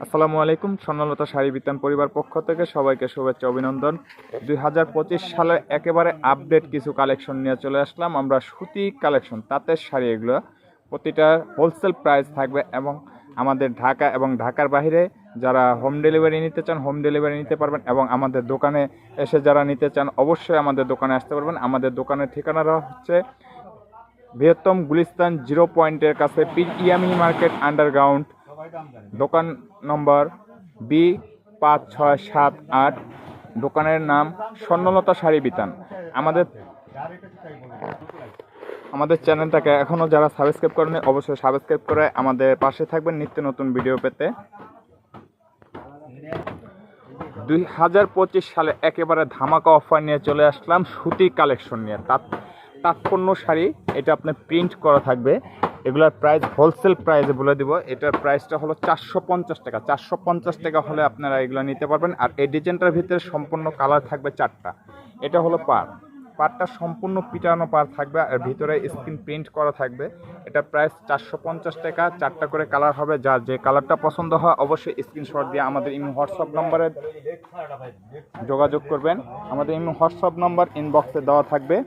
আসসালামু আলাইকুম। স্বর্ণলতা শাড়ি বিতান পরিবার পক্ষ থেকে সবাইকে শুভেচ্ছা অভিনন্দন। 2025 সালে একেবারে আপডেট কিছু কালেকশন নিয়ে চলে আসলাম আমরা। সুতি কালেকশন, তাঁতের শাড়ি, এগুলো প্রতিটা হোলসেল প্রাইস থাকবে এবং আমাদের ঢাকা এবং ঢাকার বাইরে যারা হোম ডেলিভারি নিতে চান হোম ডেলিভারি নিতে পারবেন, এবং আমাদের দোকানে এসে যারা নিতে চান অবশ্যই আমাদের দোকানে আসতে পারবেন। আমাদের দোকানের ঠিকানাটা হচ্ছে বৃহত্তম গুলিস্তান 0 পয়েন্টের কাছে, ইয়ামি মার্কেট আন্ডারগ্রাউন্ড, দোকান নম্বর B5678। দোকানের নাম স্বর্ণলতা শাড়ি বিতান। আমাদের চ্যানেলটাকে এখনও যারা সাবস্ক্রাইব করেনি অবশ্যই সাবস্ক্রাইব করে আমাদের পাশে থাকবেন নিত্য নতুন ভিডিও পেতে। 2025 সালে একেবারে ধামাকা অফার নিয়ে চলে আসলাম সুতি কালেকশন নিয়ে। তাৎপন্য শাড়ি, এটা আপনার প্রিন্ট করা থাকবে। এগুলোর প্রাইস হোলসেল প্রাইসে বলে দিব। এটার প্রাইসটা হলো 450 টাকা। 450 টাকা হলে আপনারা এগুলো নিতে পারবেন। আর এই ডিজাইনটার ভিতরে সম্পূর্ণ কালার থাকবে 4টা। এটা হলো পাড়টা সম্পূর্ণ পিটানো পাড় থাকবে আর ভিতরে স্ক্রিন প্রিন্ট করা থাকবে। এটা প্রাইস 450 টাকা। 4টা করে কালার হবে। যার যে কালারটা পছন্দ হয় অবশ্যই স্ক্রিনশট দিয়ে আমাদের ইমো হোয়াটসঅ্যাপ নম্বরে যোগাযোগ করবেন। আমাদের ইমো হোয়াটসঅ্যাপ নম্বর ইনবক্সে দেওয়া থাকবে।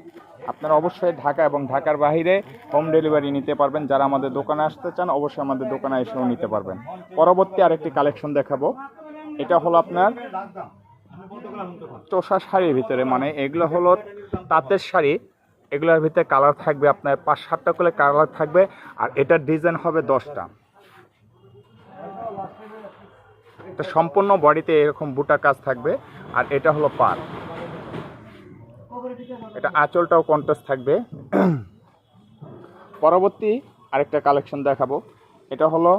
আপনারা অবশ্যই ঢাকা এবং ঢাকার বাইরে হোম ডেলিভারি নিতে পারবেন। যারা আমাদের দোকানে আসতে চান অবশ্যই আমাদের দোকানে এসেও নিতে পারবেন। পরবর্তী আরেকটি কালেকশন দেখাবো। এটা হলো আপনার তোষা শাড়ির ভিতরে, মানে এগুলো হলো তাঁতের শাড়ি। এগুলোর ভিতরে কালার থাকবে আপনার 5-7টা করে কালার থাকবে। আর এটার ডিজাইন হবে 10টা। এটা সম্পূর্ণ বডিতে এরকম বুটা কাজ থাকবে। আর এটা হলো পাড়। এটা আঁচলটাও কন্ট্রাস্ট থাকবে। পরবর্তী আরেকটা কালেকশন দেখাবো। এটা হলো,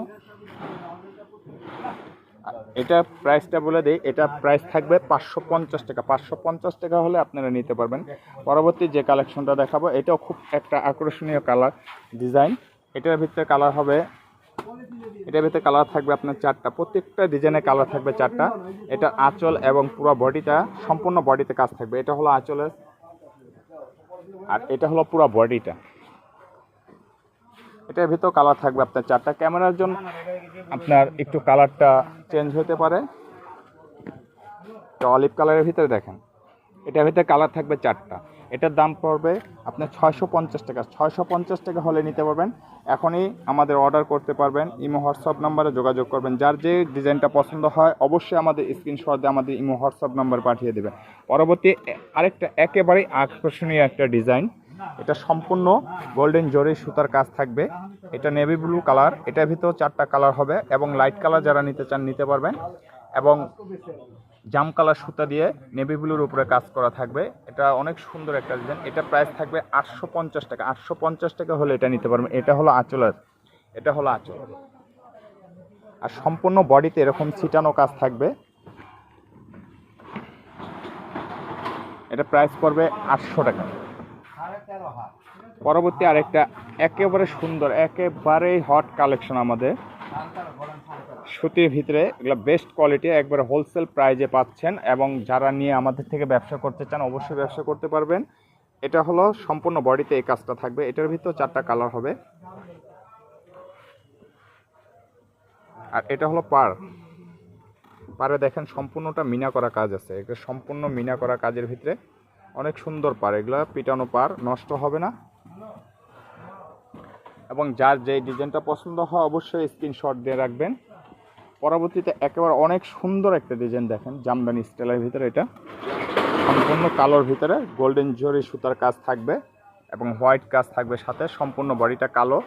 এটা প্রাইসটা বলে দিই। এটা প্রাইস থাকবে 550 টাকা। 550 টাকা হলে আপনারা নিতে পারবেন। পরবর্তী যে কালেকশনটা দেখাবো এটাও খুব একটা আকর্ষণীয় কালার ডিজাইন। এটার ভিতরে কালার হবে, এটার ভিতরে কালার থাকবে আপনার 4টা। প্রত্যেকটা ডিজাইনে কালার থাকবে 4টা। এটা আঁচল এবং পুরো বডিটা সম্পূর্ণ বডিতে কাজ থাকবে। এটা হলো আঁচলের, আর এটা হলো পুরো বডিটা। এটার ভিতর কালার থাকবে আপনার 4টা। ক্যামেরার জন্য আপনার একটু কালারটা চেঞ্জ হতে পারে। তো অলিভ কালারের ভিতরে দেখেন, এটার ভিতরে কালার থাকবে 4টা। এটার দাম পড়বে আপনার 650 টাকা। 650 টাকা হলে নিতে পারবেন। এখনই আমাদের অর্ডার করতে পারবেন। ইমো হোয়াটসঅ্যাপ নাম্বারে যোগাযোগ করবেন। যার যে ডিজাইনটা পছন্দ হয় অবশ্যই আমাদের স্ক্রিনশট দিয়ে আমাদের ইমো হোয়াটসঅ্যাপ নাম্বার পাঠিয়ে দেবেন। পরবর্তী আরেকটা একেবারেই আকর্ষণীয় একটা ডিজাইন। এটা সম্পূর্ণ গোল্ডেন জরি সুতার কাজ থাকবে। এটা নেভি ব্লু কালার। এটার ভিতর 4টা কালার হবে এবং লাইট কালার যারা নিতে চান নিতে পারবেন। এবং জাম কালার সুতা দিয়ে নেভি ব্লুর উপরে কাজ করা থাকবে। এটা অনেক সুন্দর একটা ডিজাইন। এটা প্রাইস থাকবে 850 টাকা। 850 টাকা হলে এটা নিতে পারবেন। এটা হলো আঁচলের, এটা হলো আঁচল। আর সম্পূর্ণ বডিতে এরকম ছিটানো কাজ থাকবে। এটা প্রাইস পড়বে 800 টাকা। পরবর্তী আরেকটা একেবারে সুন্দর, একেবারেই হট কালেকশন আমাদের সুতির ভিতরে। এগুলো বেস্ট কোয়ালিটি, একবারে হোলসেল প্রাইজে পাচ্ছেন। এবং যারা নিয়ে আমাদের থেকে ব্যবসা করতে চান অবশ্যই ব্যবসা করতে পারবেন। এটা হলো সম্পূর্ণ বডিতে এই কাজটা থাকবে। এটার ভিতর 4টা কালার হবে। আর এটা হলো পাড়ে দেখেন সম্পূর্ণটা মিনা করা কাজ আছে। এটা সম্পূর্ণ মিনা করা কাজের ভিতরে অনেক সুন্দর পাড়। এগুলো পিটানো পাড়, নষ্ট হবে না। এবং যার যে ডিজাইনটা পছন্দ হয় অবশ্যই স্ক্রিনশট দিয়ে রাখবেন। পরবর্তীতে একেবারে অনেক সুন্দর একটা ডিজাইন দেখেন, জামদানি স্টাইলের ভিতরে। এটা সম্পূর্ণ কালোর ভিতরে গোল্ডেন জরি সুতার কাজ থাকবে এবং হোয়াইট কাজ থাকবে সাথে। সম্পূর্ণ বডিটা কালো,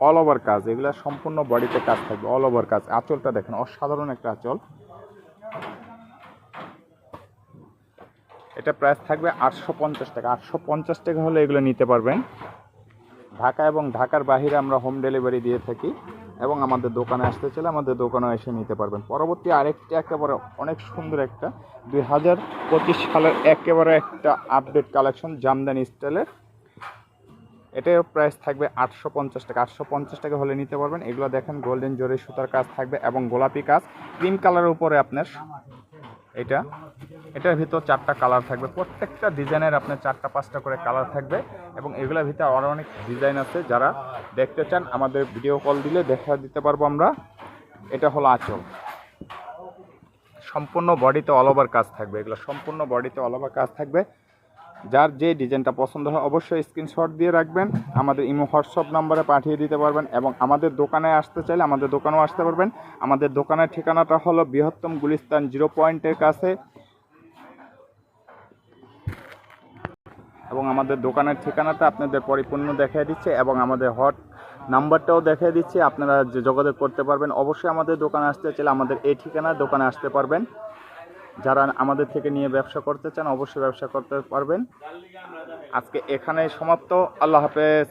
অল ওভার কাজ। এগুলো সম্পূর্ণ বডিতে কাজ থাকবে, অল ওভার কাজ। আঁচলটা দেখেন, অসাধারণ একটা আঁচল। এটা প্রাইস থাকবে 850 টাকা। 850 টাকা হলে এগুলো নিতে পারবেন। ঢাকা এবং ঢাকার বাইরে আমরা হোম ডেলিভারি দিয়ে থাকি। এবং আমাদের দোকানে আসতে চাইলে আমাদের দোকানে এসে নিতে পারবেন। পরবর্তী আরেকটি একেবারে অনেক সুন্দর একটা 2025 সালের একেবারে একটা আপডেট কালেকশন জামদানি স্টাইলের। এটার প্রাইস থাকবে 850 টাকা। 850 টাকা হলে নিতে পারবেন। এগুলো দেখেন গোল্ডেন জরি সুতার কাজ থাকবে এবং গোলাপি কাজ ক্রিম কালারের উপরে আপনার। এটার ভিতর 4টা কালার থাকবে। প্রত্যেকটা ডিজাইনের আপনার 4টা-5টা করে কালার থাকবে। এবং এগুলোর ভিতরে আরও অনেক ডিজাইন আছে। যারা দেখতে চান আমাদের ভিডিও কল দিলে দেখা দিতে পারবো আমরা। এটা হলো আঁচল, সম্পূর্ণ বডিতে অল ওভার কাজ থাকবে। এগুলো সম্পূর্ণ বডিতে অল ওভার কাজ থাকবে। যার যে ডিজাইনটা পছন্দ হয় অবশ্যই স্ক্রিনশট দিয়ে রাখবেন, আমাদের ইমো হোয়াটসঅ্যাপ নাম্বারে পাঠিয়ে দিতে পারবেন, এবং আমাদের দোকানে আসতে চাইলে আমাদের দোকানেও আসতে পারবেন। আমাদের দোকানের ঠিকানাটা হলো বৃহত্তম গুলিস্তান 0 পয়েন্টের কাছে, এবং আমাদের দোকানের ঠিকানাটা আপনাদের পরিপূর্ণ দেখিয়ে দিচ্ছে, এবং আমাদের হট নাম্বারটাও দেখিয়ে দিচ্ছে, আপনারা যে যোগাযোগ করতে পারবেন। অবশ্যই আমাদের দোকানে আসতে চাইলে আমাদের এই ঠিকানায় দোকানে আসতে পারবেন। যারা আমাদের থেকে নিয়ে ব্যবসা করতে চান অবশ্যই ব্যবসা করতে পারবেন। আজকে এখানেই সমাপ্ত। আল্লাহ হাফেজ।